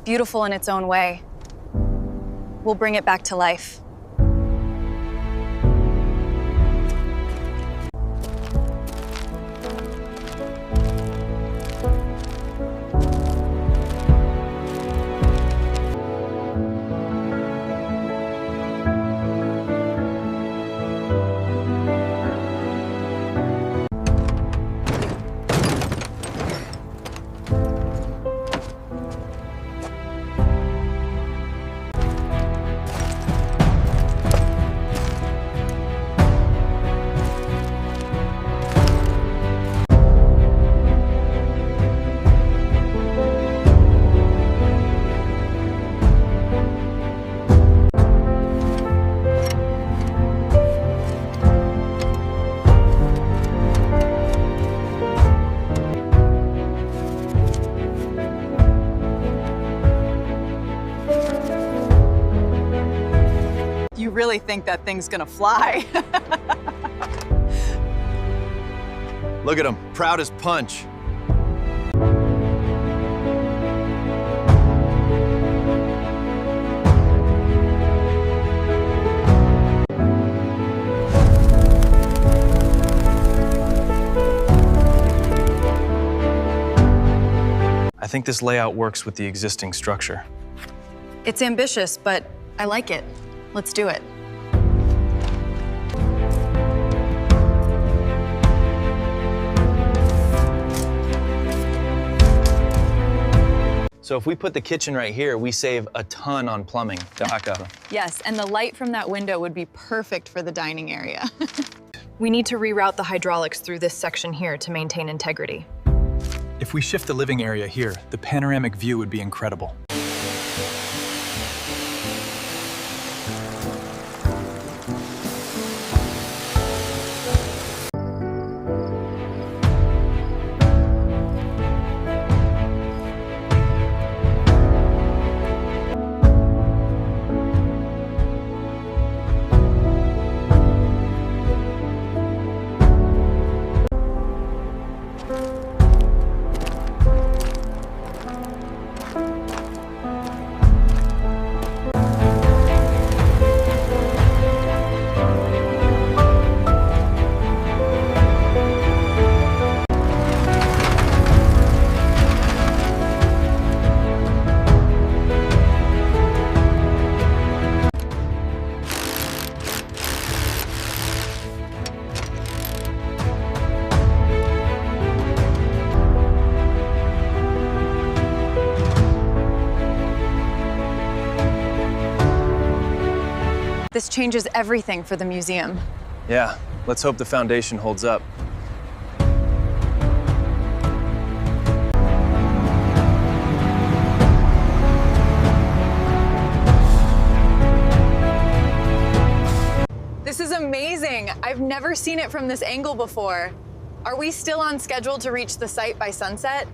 beautiful in its own way. We'll bring it back to life. You really think that thing's gonna fly? Look at him, proud as punch. I think this layout works with the existing structure. It's ambitious, but I like it. Let's do it. So if we put the kitchen right here, we save a ton on plumbing. Daka. Yes, and the light from that window would be perfect for the dining area. We need to reroute the hydraulics through this section here to maintain integrity. If we shift the living area here, the panoramic view would be incredible. This changes everything for the museum. Yeah, let's hope the foundation holds up. This is amazing. I've never seen it from this angle before. Are we still on schedule to reach the site by sunset?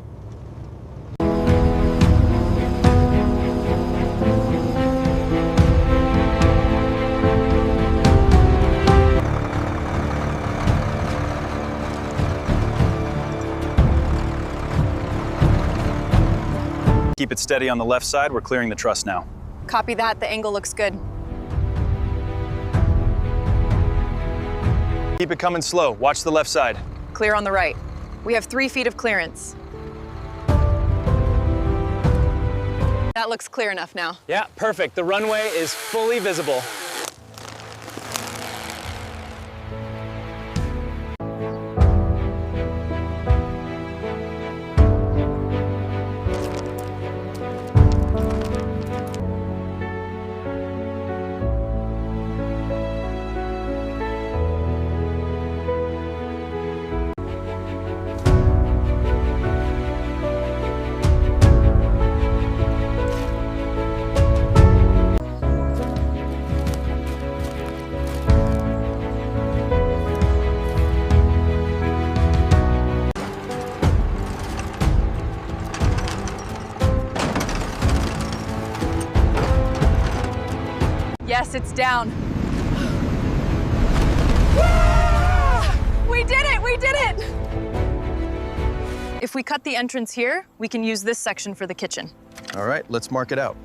Keep it steady on the left side. We're clearing the truss now. Copy that, the angle looks good. Keep it coming slow. Watch the left side. Clear on the right. We have 3 feet of clearance. That looks clear enough now. Yeah, perfect. The runway is fully visible. Yes, it's down. We did it! We did it! If we cut the entrance here, we can use this section for the kitchen. All right, let's mark it out.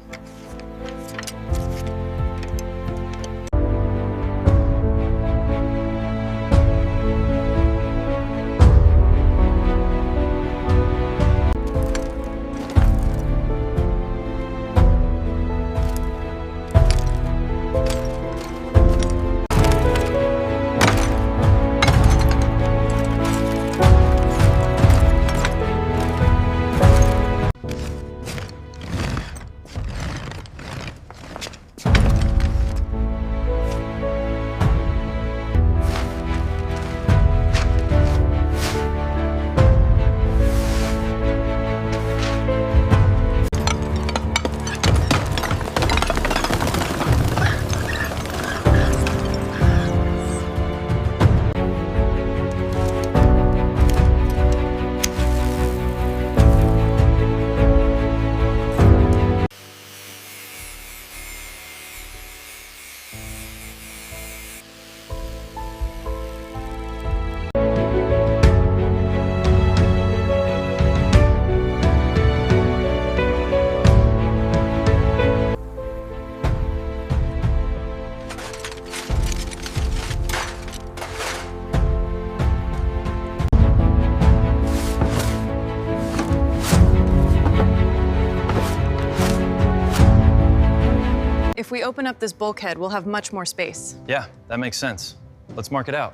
If we open up this bulkhead, we'll have much more space. Yeah, that makes sense. Let's mark it out.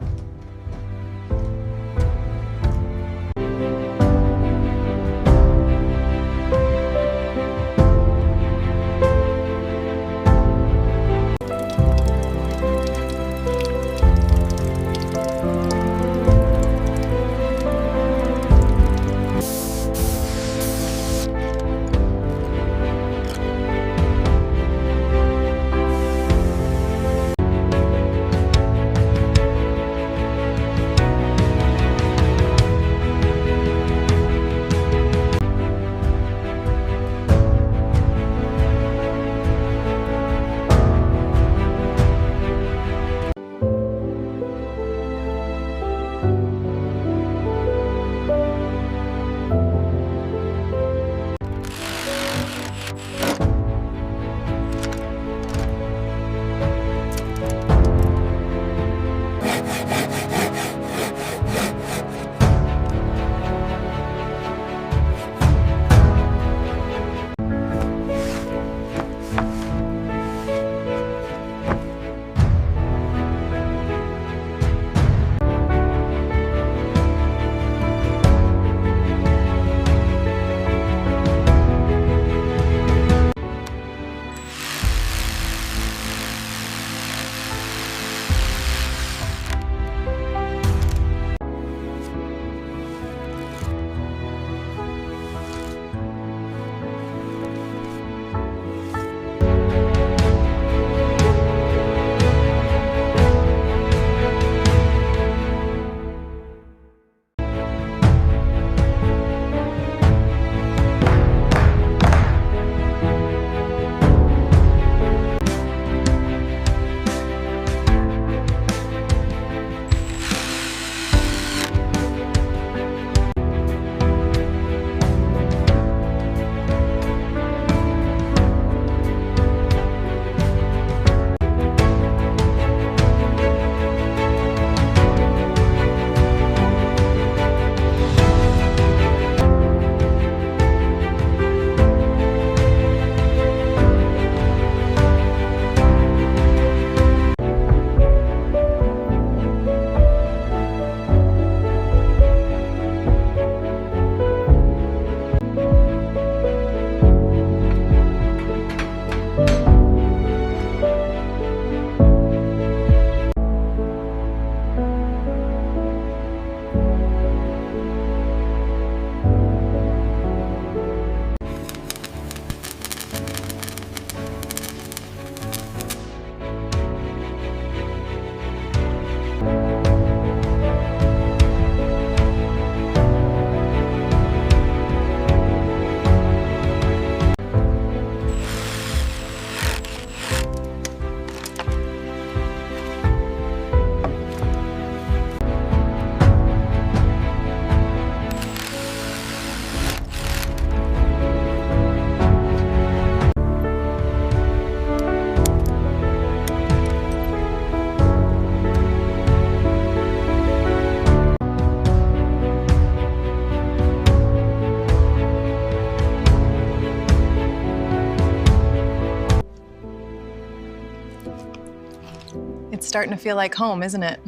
starting to feel like home, isn't it?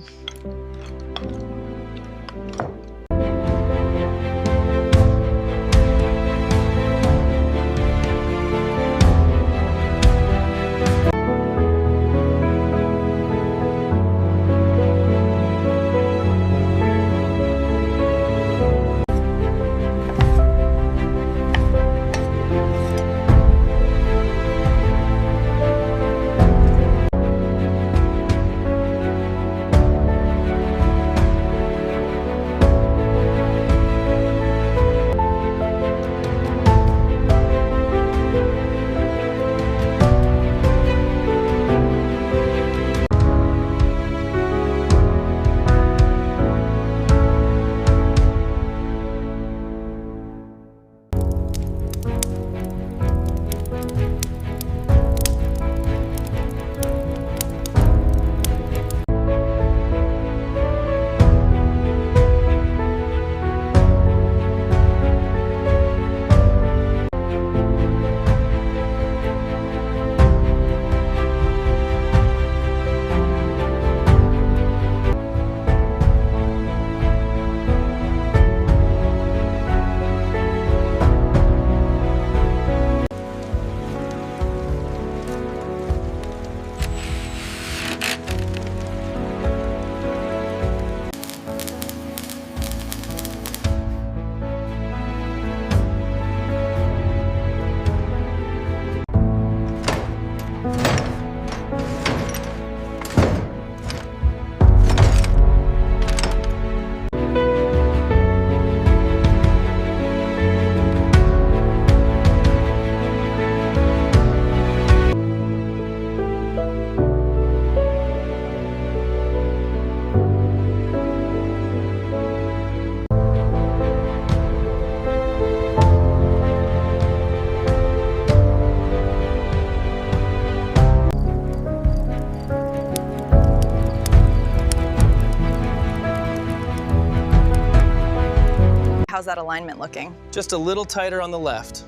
How's that alignment looking? Just a little tighter on the left.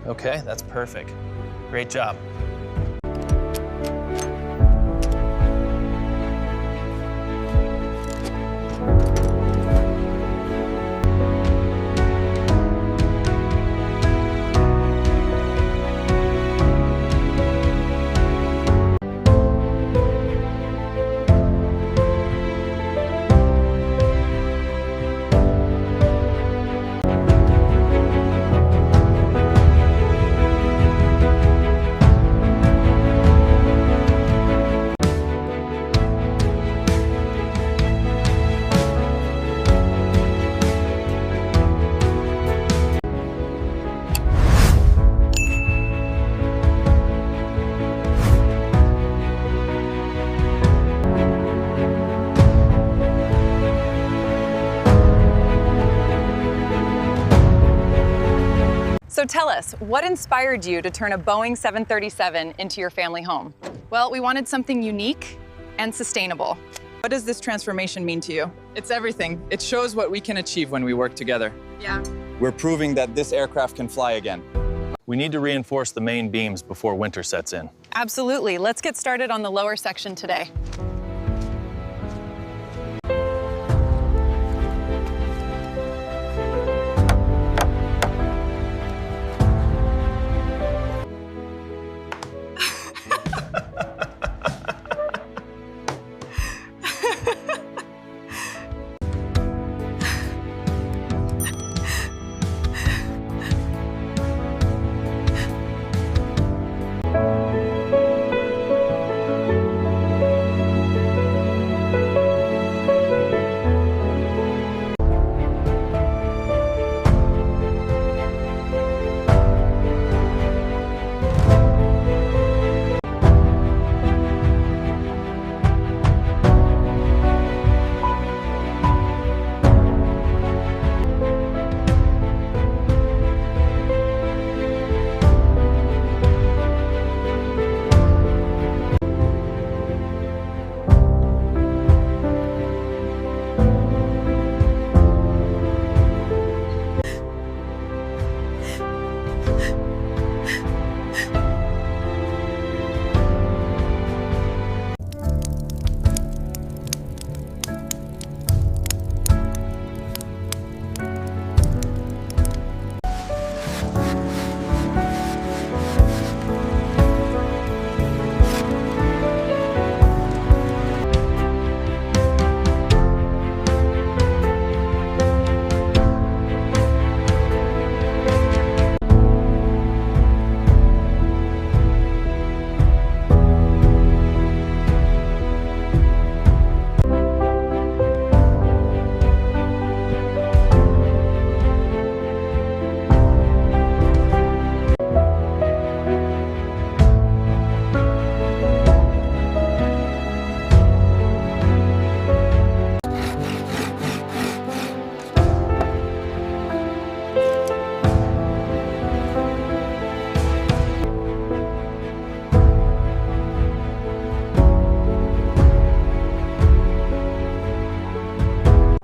Okay, that's perfect. Great job. So tell us, what inspired you to turn a Boeing 737 into your family home? Well, we wanted something unique and sustainable. What does this transformation mean to you? It's everything. It shows what we can achieve when we work together. Yeah. We're proving that this aircraft can fly again. We need to reinforce the main beams before winter sets in. Absolutely. Let's get started on the lower section today.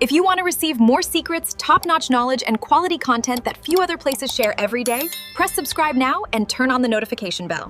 If you want to receive more secrets, top-notch knowledge, and quality content that few other places share every day, press subscribe now and turn on the notification bell.